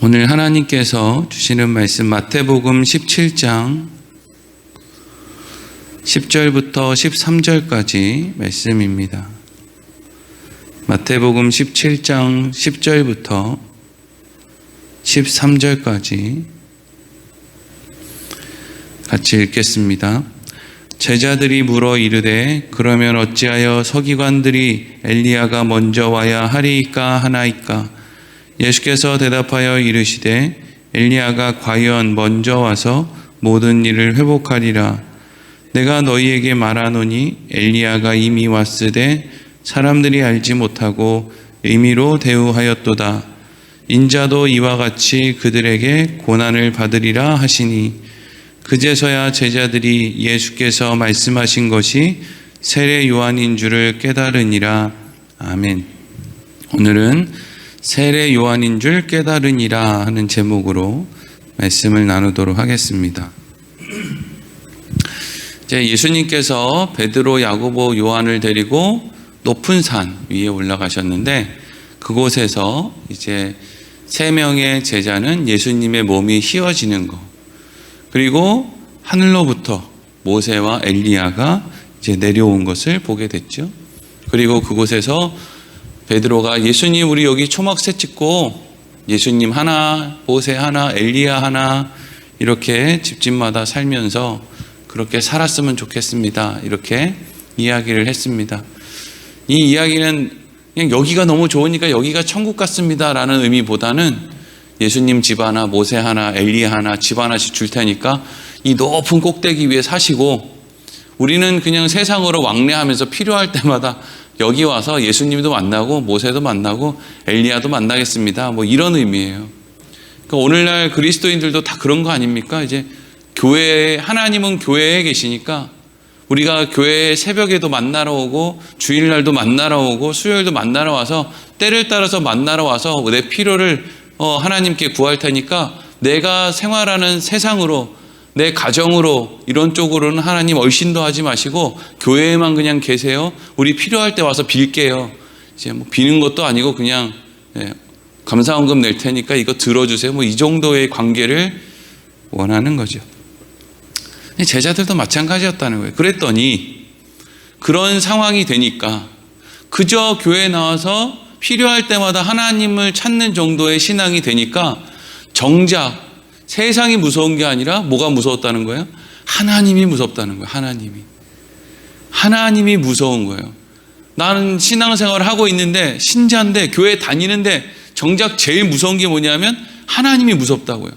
오늘 하나님께서 주시는 말씀 마태복음 17장 10절부터 13절까지 말씀입니다. 마태복음 17장 10절부터 13절까지 같이 읽겠습니다. 제자들이 물어 이르되 그러면 어찌하여 서기관들이 엘리야가 먼저 와야 하리이까 하나이까? 예수께서 대답하여 이르시되 엘리야가 과연 먼저 와서 모든 일을 회복하리라. 내가 너희에게 말하노니 엘리야가 이미 왔으되 사람들이 알지 못하고 의미로 대우하였도다. 인자도 이와 같이 그들에게 고난을 받으리라 하시니 그제서야 제자들이 예수께서 말씀하신 것이 세례 요한인 줄을 깨달으니라. 아멘. 오늘은 세례 요한인 줄 깨달으니라 하는 제목으로 말씀을 나누도록 하겠습니다. 이제 예수님께서 베드로, 야고보, 요한을 데리고 높은 산 위에 올라가셨는데 그곳에서 이제 3명의 제자는 예수님의 몸이 휘어지는 거, 그리고 하늘로부터 모세와 엘리야가 이제 내려온 것을 보게 됐죠. 그리고 그곳에서 베드로가 예수님 우리 여기 초막새 찍고 예수님 하나, 모세 하나, 엘리야 하나 이렇게 집집마다 살면서 그렇게 살았으면 좋겠습니다. 이렇게 이야기를 했습니다. 이 이야기는 그냥 여기가 너무 좋으니까 여기가 천국 같습니다 라는 의미보다는 예수님 집 하나, 모세 하나, 엘리야 하나, 집 하나씩 줄 테니까 이 높은 꼭대기 위에 사시고 우리는 그냥 세상으로 왕래하면서 필요할 때마다 여기 와서 예수님도 만나고 모세도 만나고 엘리야도 만나겠습니다. 뭐 이런 의미예요. 그러니까 오늘날 그리스도인들도 다 그런 거 아닙니까? 이제 교회에, 하나님은 교회에 계시니까 우리가 교회에 새벽에도 만나러 오고 주일날도 만나러 오고 수요일도 만나러 와서 때를 따라서 만나러 와서 내 필요를 하나님께 구할 테니까 내가 생활하는 세상으로 내 가정으로 이런 쪽으로는 하나님 얼씬도 하지 마시고 교회에만 그냥 계세요. 우리 필요할 때 와서 빌게요. 이제 뭐 비는 것도 아니고 그냥 감사원금 낼 테니까 이거 들어주세요. 뭐 이 정도의 관계를 원하는 거죠. 제자들도 마찬가지였다는 거예요. 그랬더니 그런 상황이 되니까 그저 교회에 나와서 필요할 때마다 하나님을 찾는 정도의 신앙이 되니까 정작 세상이 무서운 게 아니라 뭐가 무서웠다는 거예요? 하나님이 무섭다는 거예요. 하나님이 무서운 거예요. 나는 신앙생활을 하고 있는데 신자인데 교회 다니는데 정작 제일 무서운 게 뭐냐면 하나님이 무섭다고요.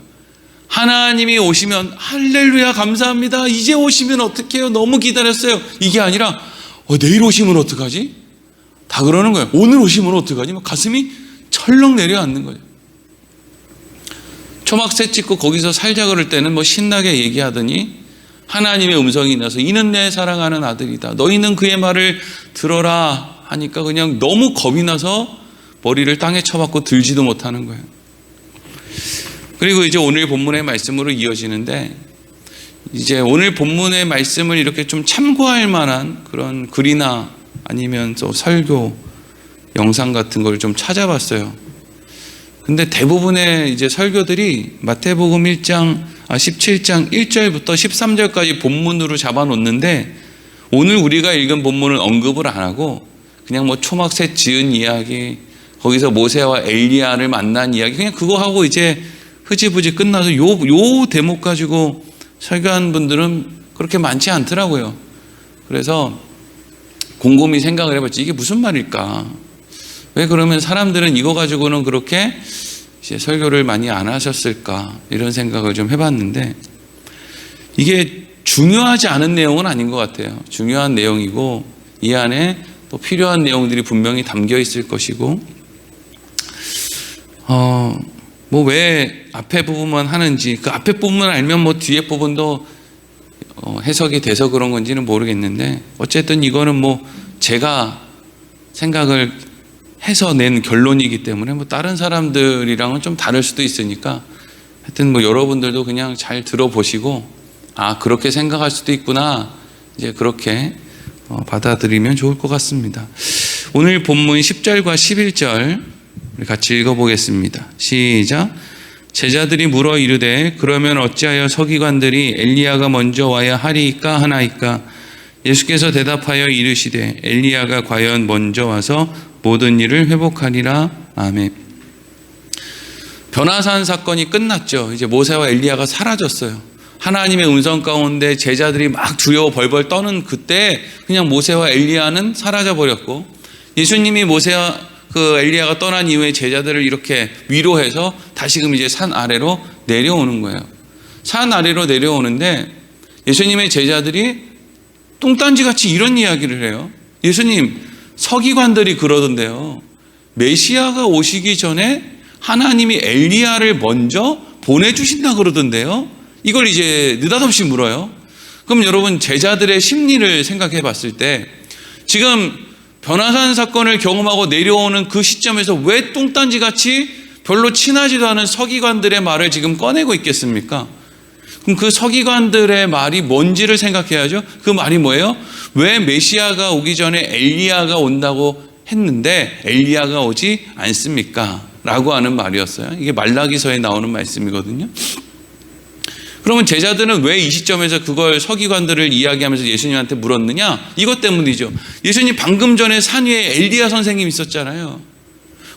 하나님이 오시면 할렐루야 감사합니다. 이제 오시면 어떡해요? 너무 기다렸어요. 이게 아니라 내일 오시면 어떡하지? 다 그러는 거예요. 오늘 오시면 어떡하지? 막 가슴이 철렁 내려앉는 거예요. 초막새 찍고 거기서 살자 그럴 때는 뭐 신나게 얘기하더니 하나님의 음성이 나서 이는 내 사랑하는 아들이다. 너희는 그의 말을 들어라 하니까 그냥 너무 겁이 나서 머리를 땅에 쳐박고 들지도 못하는 거예요. 그리고 이제 오늘 본문의 말씀으로 이어지는데 이제 오늘 본문의 말씀을 이렇게 좀 참고할 만한 그런 글이나 아니면 또 설교 영상 같은 걸 좀 찾아봤어요. 근데 대부분의 이제 설교들이 마태복음 17장 1절부터 13절까지 본문으로 잡아놓는데 오늘 우리가 읽은 본문은 언급을 안 하고 그냥 뭐 초막새 지은 이야기, 거기서 모세와 엘리야를 만난 이야기 그냥 그거 하고 이제 흐지부지 끝나서 요 대목 가지고 설교한 분들은 그렇게 많지 않더라고요. 그래서 곰곰이 생각을 해봤지 이게 무슨 말일까? 왜 그러면 사람들은 이거 가지고는 그렇게 이제 설교를 많이 안 하셨을까? 이런 생각을 좀 해봤는데 이게 중요하지 않은 내용은 아닌 것 같아요. 중요한 내용이고 이 안에 또 필요한 내용들이 분명히 담겨 있을 것이고 뭐 왜 앞에 부분만 하는지 그 앞에 부분만 알면 뭐 뒤에 부분도 해석이 돼서 그런 건지는 모르겠는데 어쨌든 이거는 뭐 제가 생각을 해서 낸 결론이기 때문에 뭐 다른 사람들이랑은 좀 다를 수도 있으니까 하여튼 뭐 여러분들도 그냥 잘 들어보시고 그렇게 생각할 수도 있구나 이제 그렇게 받아들이면 좋을 것 같습니다. 오늘 본문 10절과 11절 우리 같이 읽어보겠습니다. 시작. 제자들이 물어 이르되 그러면 어찌하여 서기관들이 엘리야가 먼저 와야 하리이까 하나이까? 예수께서 대답하여 이르시되 엘리야가 과연 먼저 와서 모든 일을 회복하리라. 아멘. 변화산 사건이 끝났죠. 이제 모세와 엘리야가 사라졌어요. 하나님의 음성 가운데 제자들이 막 두려워 벌벌 떠는 그때 그냥 모세와 엘리야는 사라져 버렸고, 예수님이 모세와 엘리야가 떠난 이후에 제자들을 이렇게 위로해서 다시금 이제 산 아래로 내려오는 거예요. 산 아래로 내려오는데 예수님의 제자들이 뚱딴지같이 이런 이야기를 해요. 예수님, 서기관들이 그러던데요, 메시아가 오시기 전에 하나님이 엘리야를 먼저 보내주신다 그러던데요. 이걸 이제 느닷없이 물어요. 그럼 여러분, 제자들의 심리를 생각해 봤을 때 지금 변화산 사건을 경험하고 내려오는 그 시점에서 왜 뚱딴지같이 별로 친하지도 않은 서기관들의 말을 지금 꺼내고 있겠습니까? 그럼 그 서기관들의 말이 뭔지를 생각해야죠. 그 말이 뭐예요? 왜 메시아가 오기 전에 엘리야가 온다고 했는데 엘리야가 오지 않습니까? 라고 하는 말이었어요. 이게 말라기서에 나오는 말씀이거든요. 그러면 제자들은 왜 이 시점에서 그걸 서기관들을 이야기하면서 예수님한테 물었느냐? 이것 때문이죠. 예수님 방금 전에 산 위에 엘리야 선생님 있었잖아요.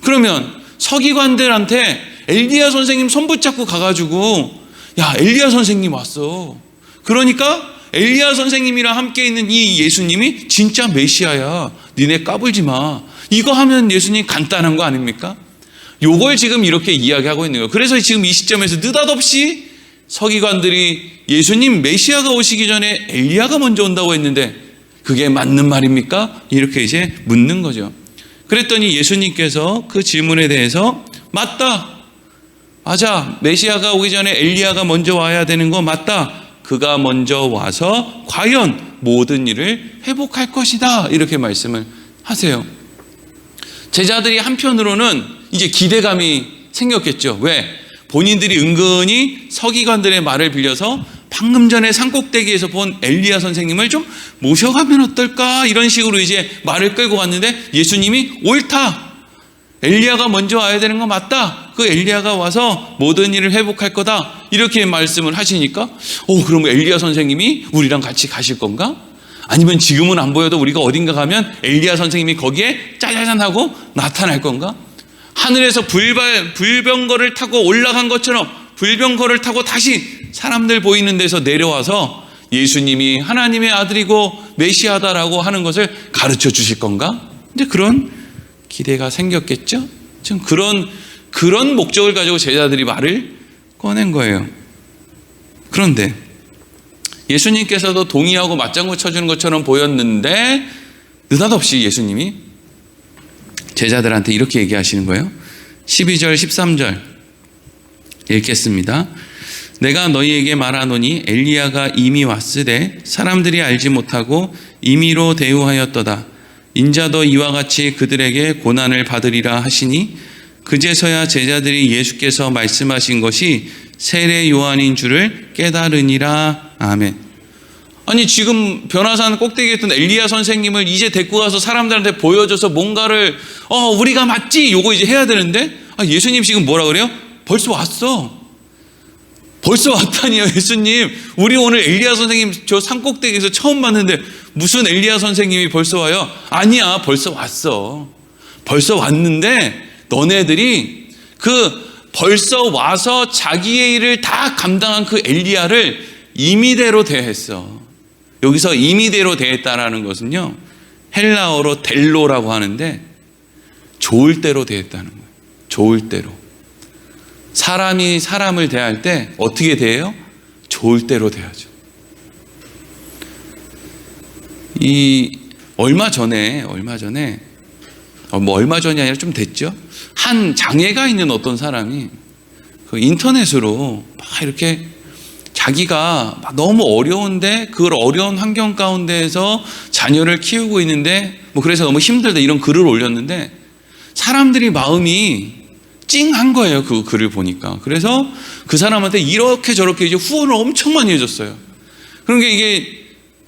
그러면 서기관들한테 엘리야 선생님 손 붙잡고 가가지고, 야, 엘리야 선생님 왔어. 그러니까 엘리야 선생님이랑 함께 있는 이 예수님이 진짜 메시아야. 니네 까불지 마. 이거 하면 예수님 간단한 거 아닙니까? 요걸 지금 이렇게 이야기하고 있는 거예요. 그래서 지금 이 시점에서 느닷없이 서기관들이 예수님 메시아가 오시기 전에 엘리야가 먼저 온다고 했는데 그게 맞는 말입니까? 이렇게 이제 묻는 거죠. 그랬더니 예수님께서 그 질문에 대해서 맞다. 맞아. 메시아가 오기 전에 엘리야가 먼저 와야 되는 거 맞다. 그가 먼저 와서 과연 모든 일을 회복할 것이다. 이렇게 말씀을 하세요. 제자들이 한편으로는 이제 기대감이 생겼겠죠. 왜? 본인들이 은근히 서기관들의 말을 빌려서 방금 전에 산꼭대기에서 본 엘리야 선생님을 좀 모셔가면 어떨까? 이런 식으로 이제 말을 끌고 갔는데 예수님이 옳다. 엘리야가 먼저 와야 되는 거 맞다. 그 엘리야가 와서 모든 일을 회복할 거다. 이렇게 말씀을 하시니까 그럼 엘리야 선생님이 우리랑 같이 가실 건가? 아니면 지금은 안 보여도 우리가 어딘가 가면 엘리야 선생님이 거기에 짜자잔 하고 나타날 건가? 하늘에서 불병거를 타고 올라간 것처럼 불병거를 타고 다시 사람들 보이는 데서 내려와서 예수님이 하나님의 아들이고 메시아다라고 하는 것을 가르쳐 주실 건가? 이제 그런 기대가 생겼겠죠? 지금 그런 목적을 가지고 제자들이 말을 꺼낸 거예요. 그런데 예수님께서도 동의하고 맞장구 쳐주는 것처럼 보였는데 느닷없이 예수님이 제자들한테 이렇게 얘기하시는 거예요. 12절 13절 읽겠습니다. 내가 너희에게 말하노니 엘리야가 이미 왔으되 사람들이 알지 못하고 임의로 대우하였도다. 인자도 이와 같이 그들에게 고난을 받으리라 하시니 그제서야 제자들이 예수께서 말씀하신 것이 세례 요한인 줄을 깨달으니라. 아멘. 아니, 지금 변화산 꼭대기에 있던 엘리야 선생님을 이제 데리고 가서 사람들한테 보여줘서 뭔가를 우리가 맞지? 요거 이제 해야 되는데 예수님 지금 뭐라 그래요? 벌써 왔어. 벌써 왔다니요. 예수님, 우리 오늘 엘리야 선생님 저 산꼭대기에서 처음 봤는데 무슨 엘리야 선생님이 벌써 와요? 아니야, 벌써 왔어. 벌써 왔는데 너네들이 벌써 와서 자기의 일을 다 감당한 그 엘리야를 임의대로 대했어. 여기서 임의대로 대했다라는 것은요, 헬라어로 델로라고 하는데 좋을 대로 대했다는 거예요. 좋을 대로. 사람이 사람을 대할 때 어떻게 대해요? 좋을 대로 대하죠. 얼마 전에 얼마 전이 아니라 좀 됐죠. 한 장애가 있는 어떤 사람이 그 인터넷으로 막 이렇게 자기가 너무 어려운데 그걸 어려운 환경 가운데에서 자녀를 키우고 있는데 그래서 너무 힘들다 이런 글을 올렸는데 사람들이 마음이 찡한 거예요. 그 글을 보니까. 그래서 그 사람한테 이렇게 저렇게 이제 후원을 엄청 많이 해줬어요. 그런 게 이게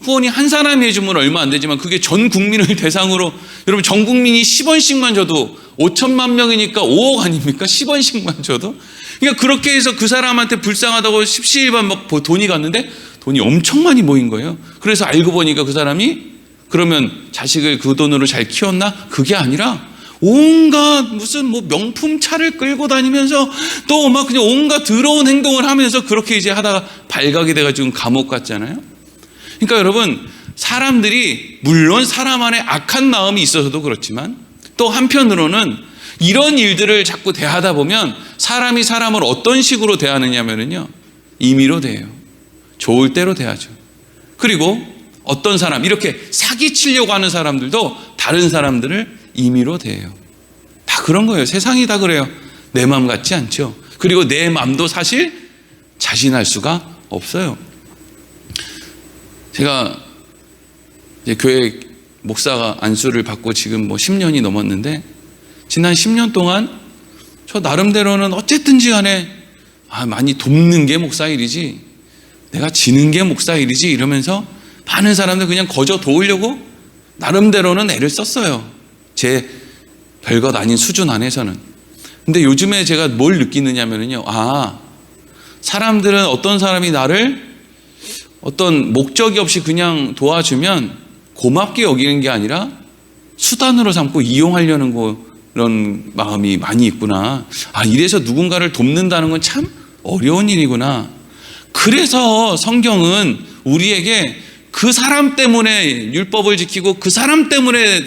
후원이 한 사람이 해주면 얼마 안 되지만 그게 전 국민을 대상으로, 여러분 전 국민이 10원씩만 줘도 5천만 명이니까 5억 아닙니까? 10원씩만 줘도. 그러니까 그렇게 해서 그 사람한테 불쌍하다고 십시일반 막 돈이 갔는데 돈이 엄청 많이 모인 거예요. 그래서 알고 보니까 그 사람이 그러면 자식을 그 돈으로 잘 키웠나? 그게 아니라 온갖 무슨 뭐 명품 차를 끌고 다니면서 또 막 그냥 온갖 더러운 행동을 하면서 그렇게 이제 하다가 발각이 돼가지고 감옥 갔잖아요. 그러니까 여러분, 사람들이 물론 사람 안에 악한 마음이 있어서도 그렇지만 또 한편으로는 이런 일들을 자꾸 대하다 보면 사람이 사람을 어떤 식으로 대하느냐면요, 임의로 대해요. 좋을 대로 대하죠. 그리고 어떤 사람, 이렇게 사기치려고 하는 사람들도 다른 사람들을 임의로 대해요. 다 그런 거예요. 세상이 다 그래요. 내 마음 같지 않죠. 그리고 내 마음도 사실 자신할 수가 없어요. 제가 이제 교회 목사가 안수를 받고 지금 뭐 10년이 넘었는데, 지난 10년 동안 저 나름대로는 어쨌든지 간에 많이 돕는 게 목사 일이지, 내가 지는 게 목사 일이지 이러면서 많은 사람들 그냥 거저 도우려고 나름대로는 애를 썼어요. 제 별것 아닌 수준 안에서는. 근데 요즘에 제가 뭘 느끼느냐면요, 사람들은 어떤 사람이 나를 어떤 목적이 없이 그냥 도와주면 고맙게 여기는 게 아니라 수단으로 삼고 이용하려는 그런 마음이 많이 있구나. 이래서 누군가를 돕는다는 건 참 어려운 일이구나. 그래서 성경은 우리에게 그 사람 때문에 율법을 지키고 그 사람 때문에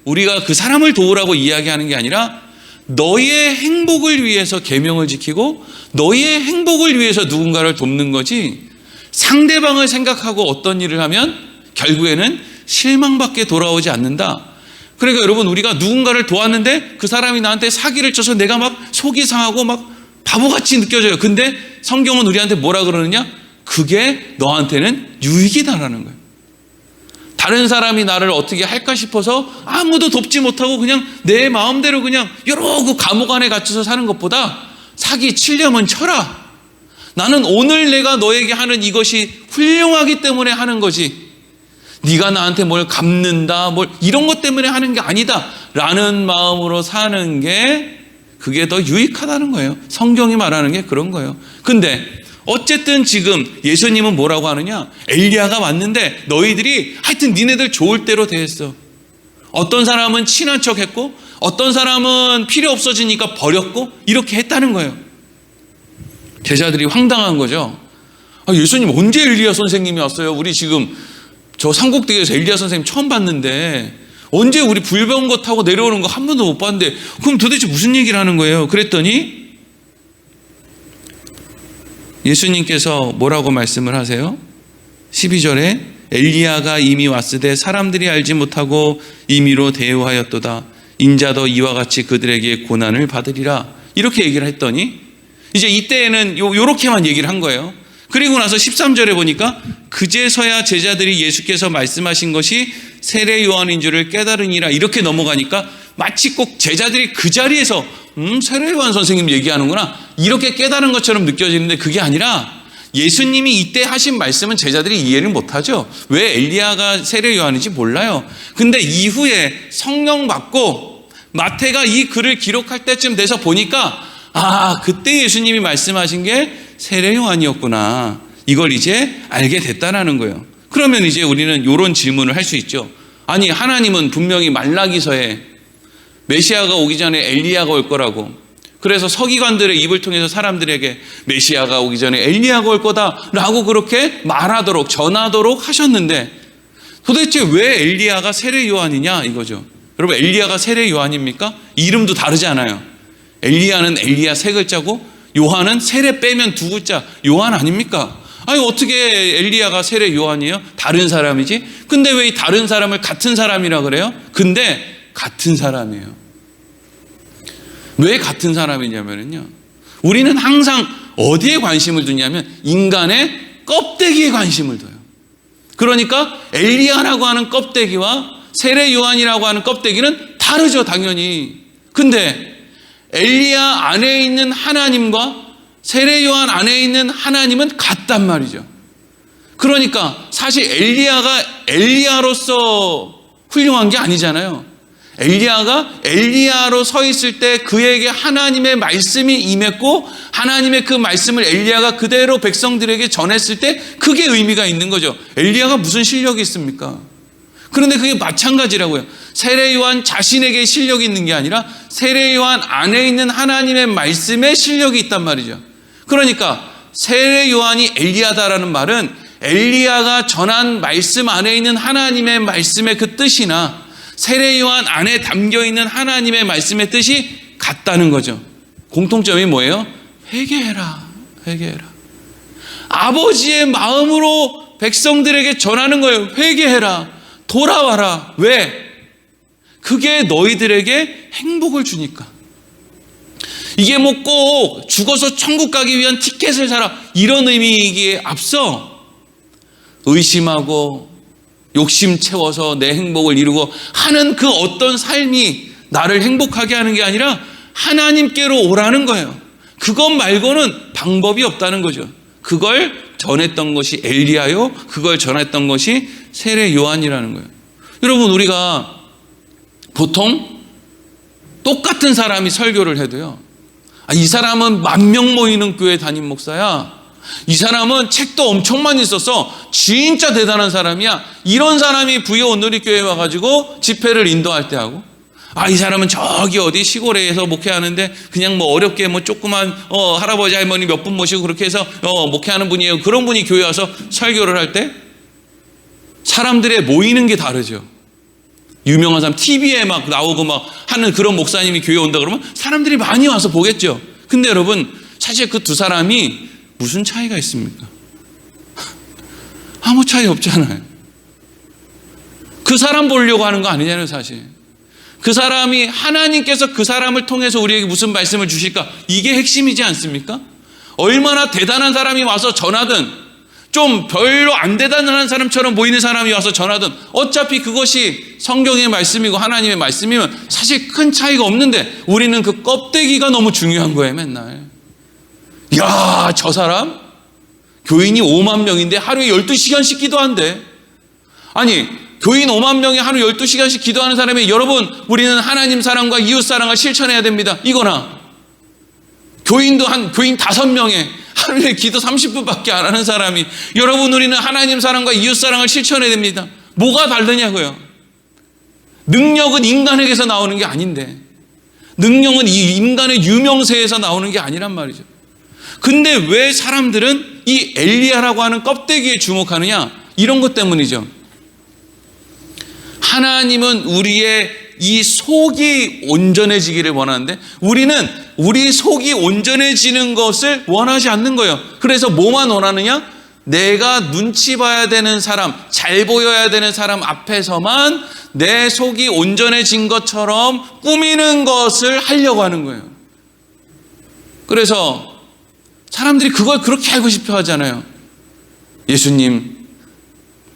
우리가 그 사람을 도우라고 이야기하는 게 아니라 너의 행복을 위해서 계명을 지키고 너의 행복을 위해서 누군가를 돕는 거지, 상대방을 생각하고 어떤 일을 하면 결국에는 실망밖에 돌아오지 않는다. 그러니까 여러분, 우리가 누군가를 도왔는데 그 사람이 나한테 사기를 쳐서 내가 막 속이 상하고 막 바보같이 느껴져요. 근데 성경은 우리한테 뭐라 그러느냐? 그게 너한테는 유익이다라는 거예요. 다른 사람이 나를 어떻게 할까 싶어서 아무도 돕지 못하고 그냥 내 마음대로 그냥 이러고 감옥 안에 갇혀서 사는 것보다 사기 치려면 쳐라. 나는 오늘 내가 너에게 하는 이것이 훌륭하기 때문에 하는 거지, 네가 나한테 뭘 갚는다 뭘 이런 것 때문에 하는 게 아니다 라는 마음으로 사는 게, 그게 더 유익하다는 거예요. 성경이 말하는 게 그런 거예요. 근데 어쨌든 지금 예수님은 뭐라고 하느냐? 엘리야가 왔는데 너희들이 하여튼 니네들 좋을 대로 대했어. 어떤 사람은 친한 척 했고 어떤 사람은 필요 없어지니까 버렸고 이렇게 했다는 거예요. 제자들이 황당한 거죠. 예수님 언제 엘리야 선생님이 왔어요? 우리 지금 저 삼국대교에서 엘리야 선생님 처음 봤는데 언제 우리 불병거 타고 내려오는 거 한 번도 못 봤는데 그럼 도대체 무슨 얘기를 하는 거예요? 그랬더니 예수님께서 뭐라고 말씀을 하세요? 12절에 엘리야가 이미 왔으되 사람들이 알지 못하고 임의로 대우하였도다. 인자도 이와 같이 그들에게 고난을 받으리라. 이렇게 얘기를 했더니 이제 이때에는 요렇게만 얘기를 한 거예요. 그리고 나서 13절에 보니까 그제서야 제자들이 예수께서 말씀하신 것이 세례 요한인 줄을 깨달으니라. 이렇게 넘어가니까 마치 꼭 제자들이 그 자리에서 세례 요한 선생님 얘기하는구나 이렇게 깨달은 것처럼 느껴지는데, 그게 아니라 예수님이 이때 하신 말씀은 제자들이 이해를 못하죠. 왜 엘리야가 세례 요한인지 몰라요. 근데 이후에 성령 받고 마태가 이 글을 기록할 때쯤 돼서 보니까 그때 예수님이 말씀하신 게 세례 요한이었구나, 이걸 이제 알게 됐다라는 거예요. 그러면 이제 우리는 이런 질문을 할 수 있죠. 아니, 하나님은 분명히 말라기서에 메시아가 오기 전에 엘리야가 올 거라고, 그래서 서기관들의 입을 통해서 사람들에게 메시아가 오기 전에 엘리야가 올 거다라고 그렇게 말하도록 전하도록 하셨는데, 도대체 왜 엘리야가 세례 요한이냐 이거죠. 여러분, 엘리야가 세례 요한입니까? 이름도 다르지 않아요. 엘리야는 엘리야 세 글자고 요한은 세례 빼면 두 글자 요한 아닙니까? 어떻게 엘리야가 세례 요한이에요? 다른 사람이지? 근데 왜 이 다른 사람을 같은 사람이라 그래요? 근데 같은 사람이에요. 왜 같은 사람이냐면요, 우리는 항상 어디에 관심을 두냐면 인간의 껍데기에 관심을 둬요. 그러니까 엘리야라고 하는 껍데기와 세례 요한이라고 하는 껍데기는 다르죠, 당연히. 근데 엘리야 안에 있는 하나님과 세례 요한 안에 있는 하나님은 같단 말이죠. 그러니까 사실 엘리야가 엘리야로서 훌륭한 게 아니잖아요. 엘리야가 엘리야로 서 있을 때 그에게 하나님의 말씀이 임했고 하나님의 그 말씀을 엘리야가 그대로 백성들에게 전했을 때 그게 의미가 있는 거죠. 엘리야가 무슨 실력이 있습니까? 그런데 그게 마찬가지라고요. 세례 요한 자신에게 실력이 있는 게 아니라 세례 요한 안에 있는 하나님의 말씀에 실력이 있단 말이죠. 그러니까 세례 요한이 엘리야다라는 말은 엘리야가 전한 말씀 안에 있는 하나님의 말씀의 그 뜻이나 세례 요한 안에 담겨 있는 하나님의 말씀의 뜻이 같다는 거죠. 공통점이 뭐예요? 회개해라, 회개해라. 아버지의 마음으로 백성들에게 전하는 거예요. 회개해라, 돌아와라. 왜? 그게 너희들에게 행복을 주니까. 이게 뭐 꼭 죽어서 천국 가기 위한 티켓을 사라 이런 의미이기에 앞서 의심하고 욕심 채워서 내 행복을 이루고 하는 그 어떤 삶이 나를 행복하게 하는 게 아니라 하나님께로 오라는 거예요. 그것 말고는 방법이 없다는 거죠. 그걸 전했던 것이 엘리야요, 그걸 전했던 것이 세례 요한이라는 거예요. 여러분, 우리가 보통 똑같은 사람이 설교를 해도요, 이 사람은 10,000명 모이는 교회 담임 목사야, 이 사람은 책도 엄청 많이 썼어, 진짜 대단한 사람이야, 이런 사람이 부여 온누리교회에 와가지고 집회를 인도할 때 하고, 이 사람은 저기 어디 시골에서 목회하는데 그냥 뭐 어렵게 뭐 조그만 할아버지 할머니 몇 분 모시고 그렇게 해서 목회하는 분이에요, 그런 분이 교회 와서 설교를 할 때 사람들의 모이는 게 다르죠. 유명한 사람 TV에 막 나오고 막 하는 그런 목사님이 교회 온다 그러면 사람들이 많이 와서 보겠죠. 근데 여러분, 사실 그 두 사람이 무슨 차이가 있습니까? 아무 차이 없잖아요. 그 사람 보려고 하는 거 아니잖아요, 사실. 그 사람이, 하나님께서 그 사람을 통해서 우리에게 무슨 말씀을 주실까? 이게 핵심이지 않습니까? 얼마나 대단한 사람이 와서 전하든 좀 별로 안 대단한 사람처럼 보이는 사람이 와서 전하든 어차피 그것이 성경의 말씀이고 하나님의 말씀이면 사실 큰 차이가 없는데 우리는 그 껍데기가 너무 중요한 거예요, 맨날. 야, 저 사람 교인이 5만 명인데 하루에 12시간씩 기도한대. 아니, 교인 5만 명이 하루 12시간씩 기도하는 사람이, 여러분, 우리는 하나님 사랑과 이웃 사랑을 실천해야 됩니다. 이거나 교인 5명에 하루에 기도 30분밖에 안 하는 사람이, 여러분, 우리는 하나님 사랑과 이웃 사랑을 실천해야 됩니다. 뭐가 다르냐고요? 능력은 인간에게서 나오는 게 아닌데, 능력은 이 인간의 유명세에서 나오는 게 아니란 말이죠. 근데 왜 사람들은 이 엘리야라고 하는 껍데기에 주목하느냐? 이런 것 때문이죠. 하나님은 우리의 이 속이 온전해지기를 원하는데 우리는 우리 속이 온전해지는 것을 원하지 않는 거예요. 그래서 뭐만 원하느냐? 내가 눈치 봐야 되는 사람, 잘 보여야 되는 사람 앞에서만 내 속이 온전해진 것처럼 꾸미는 것을 하려고 하는 거예요. 그래서 사람들이 그걸 그렇게 알고 싶어 하잖아요. 예수님,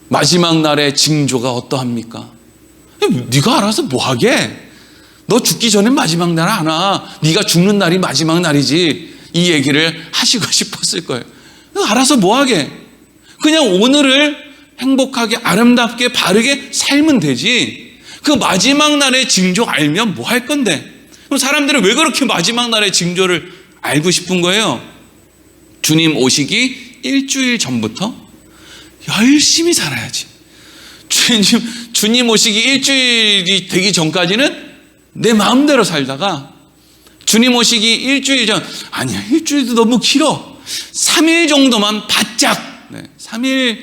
마지막 날의 징조가 어떠합니까? 네가 알아서 뭐 하게? 너 죽기 전에 마지막 날 안 와. 네가 죽는 날이 마지막 날이지. 이 얘기를 하시고 싶었을 거예요. 알아서 뭐 하게? 그냥 오늘을 행복하게, 아름답게, 바르게 살면 되지. 그 마지막 날의 징조 알면 뭐 할 건데? 그럼 사람들은 왜 그렇게 마지막 날의 징조를 알고 싶은 거예요? 주님 오시기 일주일 전부터 열심히 살아야지. 주님 오시기 일주일이 되기 전까지는 내 마음대로 살다가 주님 오시기 일주일 전, 아니야, 일주일도 너무 길어. 3일 정도만 바짝, 3일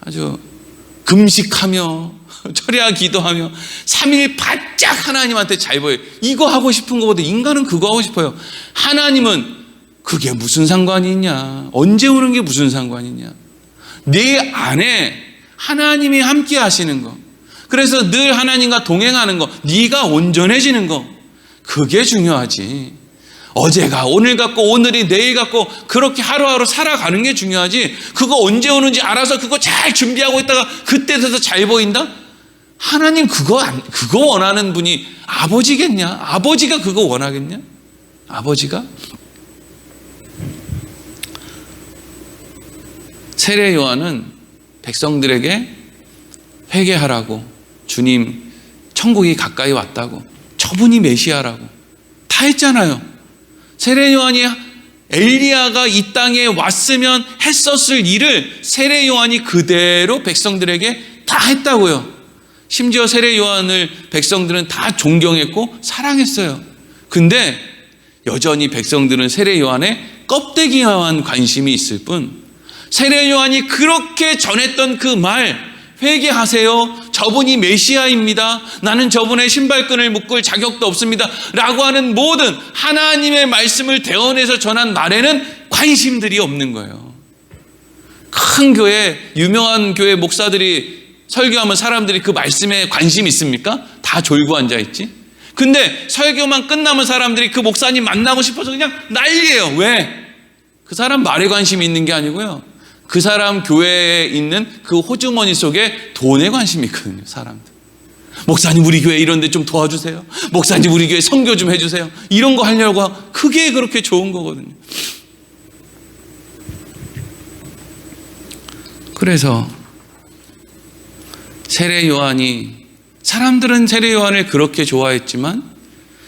아주 금식하며 철야 기도하며 3일 바짝 하나님한테 잘 보여요. 이거 하고 싶은 것보다 인간은 그거 하고 싶어요. 하나님은 그게 무슨 상관이 있냐? 언제 오는 게 무슨 상관이 있냐? 네 안에 하나님이 함께 하시는 거, 그래서 늘 하나님과 동행하는 거, 네가 온전해지는 거, 그게 중요하지. 어제가 오늘 같고 오늘이 내일 같고 그렇게 하루하루 살아가는 게 중요하지. 그거 언제 오는지 알아서 그거 잘 준비하고 있다가 그때 돼서 잘 보인다? 하나님 그거 원하는 분이 아버지겠냐? 아버지가 그거 원하겠냐? 아버지가? 세례 요한은 백성들에게 회개하라고, 주님 천국이 가까이 왔다고, 저분이 메시아라고 다 했잖아요. 세례 요한이 엘리야가 이 땅에 왔으면 했었을 일을 세례 요한이 그대로 백성들에게 다 했다고요. 심지어 세례 요한을 백성들은 다 존경했고 사랑했어요. 근데 여전히 백성들은 세례 요한의 껍데기에만 관심이 있을 뿐, 세례 요한이 그렇게 전했던 그 말, 회개하세요, 저분이 메시아입니다, 나는 저분의 신발끈을 묶을 자격도 없습니다 라고 하는 모든 하나님의 말씀을 대언해서 전한 말에는 관심들이 없는 거예요. 큰 교회, 유명한 교회 목사들이 설교하면 사람들이 그 말씀에 관심이 있습니까? 다 졸고 앉아있지. 근데 설교만 끝나면 사람들이 그 목사님 만나고 싶어서 그냥 난리예요. 왜? 그 사람 말에 관심이 있는 게 아니고요, 그 사람 교회에 있는 그 호주머니 속에 돈에 관심이 있거든요. 사람들. 목사님 우리 교회 이런 데 좀 도와주세요, 목사님 우리 교회 선교 좀 해주세요, 이런 거 하려고, 그게 그렇게 좋은 거거든요. 그래서 세례 요한이, 사람들은 세례 요한을 그렇게 좋아했지만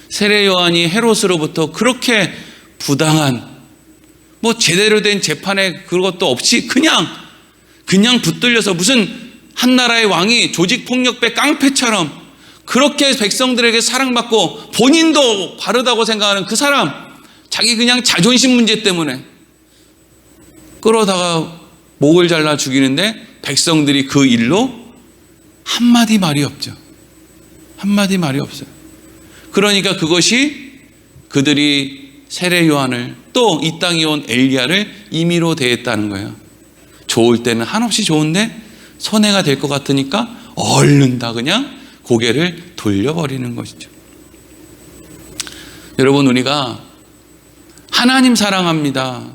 세례 요한이 헤롯으로부터 그렇게 부당한, 뭐 제대로 된 재판에 그것도 없이 그냥 붙들려서 무슨 한 나라의 왕이 조직폭력배 깡패처럼 그렇게 백성들에게 사랑받고 본인도 바르다고 생각하는 그 사람, 자기 그냥 자존심 문제 때문에 끌어다가 목을 잘라 죽이는데 백성들이 그 일로 한마디 말이 없죠. 한마디 말이 없어요. 그러니까 그것이 그들이 세례 요한을, 또 이 땅에 온 엘리야를 임의로 대했다는 거예요. 좋을 때는 한없이 좋은데 손해가 될 것 같으니까 얼른 다 그냥 고개를 돌려버리는 것이죠. 여러분, 우리가 하나님 사랑합니다,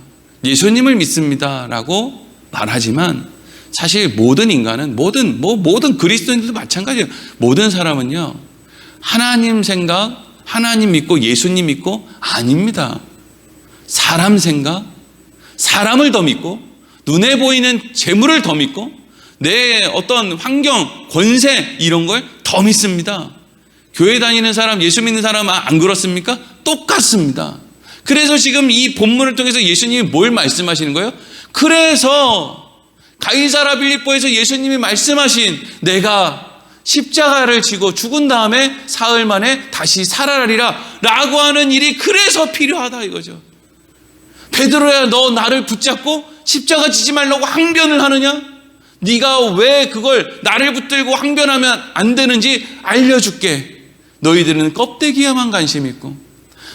예수님을 믿습니다 라고 말하지만 사실 모든 인간은, 모든 그리스도인들도 마찬가지예요. 모든 사람은요, 하나님 생각, 하나님 믿고 예수님 믿고 아닙니다. 사람 생각, 사람을 더 믿고, 눈에 보이는 재물을 더 믿고, 내 어떤 환경, 권세 이런 걸 더 믿습니다. 교회 다니는 사람, 예수 믿는 사람 안 그렇습니까? 똑같습니다. 그래서 지금 이 본문을 통해서 예수님이 뭘 말씀하시는 거예요? 그래서 가이사라 빌립보에서 예수님이 말씀하신 내가 십자가를 지고 죽은 다음에 사흘 만에 다시 살아나리라 라고 하는 일이 그래서 필요하다 이거죠. 베드로야, 너 나를 붙잡고 십자가 지지 말라고 항변을 하느냐? 네가 왜 그걸 나를 붙들고 항변하면 안 되는지 알려줄게. 너희들은 껍데기에만 관심 있고,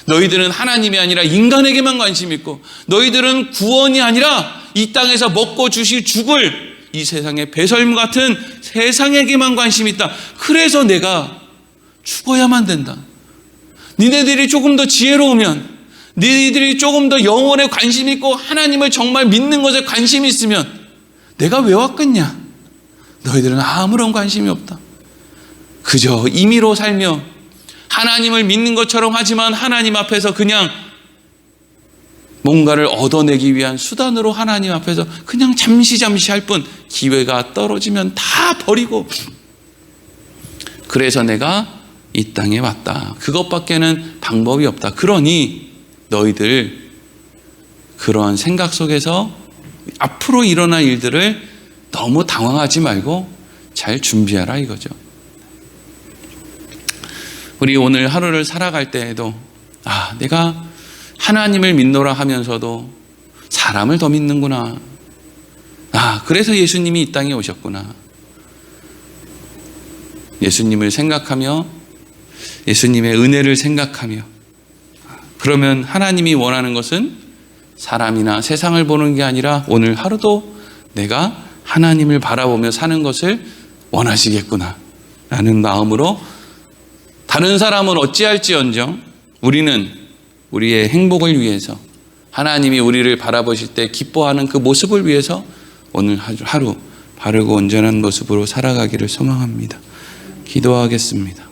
너희들은 하나님이 아니라 인간에게만 관심 있고, 너희들은 구원이 아니라 이 땅에서 먹고 죽을 이 세상의 배설물 같은 세상에게만 관심이 있다. 그래서 내가 죽어야만 된다. 니네들이 조금 더 지혜로우면, 니네들이 조금 더 영혼에 관심이 있고 하나님을 정말 믿는 것에 관심이 있으면 내가 왜 왔겠냐? 너희들은 아무런 관심이 없다. 그저 임의로 살며 하나님을 믿는 것처럼 하지만 하나님 앞에서 그냥 뭔가를 얻어내기 위한 수단으로 하나님 앞에서 그냥 잠시 할 뿐, 기회가 떨어지면 다 버리고, 그래서 내가 이 땅에 왔다. 그것밖에는 방법이 없다. 그러니 너희들 그러한 생각 속에서 앞으로 일어날 일들을 너무 당황하지 말고 잘 준비하라 이거죠. 우리 오늘 하루를 살아갈 때에도 내가 하나님을 믿노라 하면서도 사람을 더 믿는구나. 그래서 예수님이 이 땅에 오셨구나. 예수님을 생각하며 예수님의 은혜를 생각하며, 그러면 하나님이 원하는 것은 사람이나 세상을 보는 게 아니라 오늘 하루도 내가 하나님을 바라보며 사는 것을 원하시겠구나 라는 마음으로, 다른 사람은 어찌할지언정 우리는 우리의 행복을 위해서, 하나님이 우리를 바라보실 때 기뻐하는 그 모습을 위해서 오늘 하루 바르고 온전한 모습으로 살아가기를 소망합니다. 기도하겠습니다.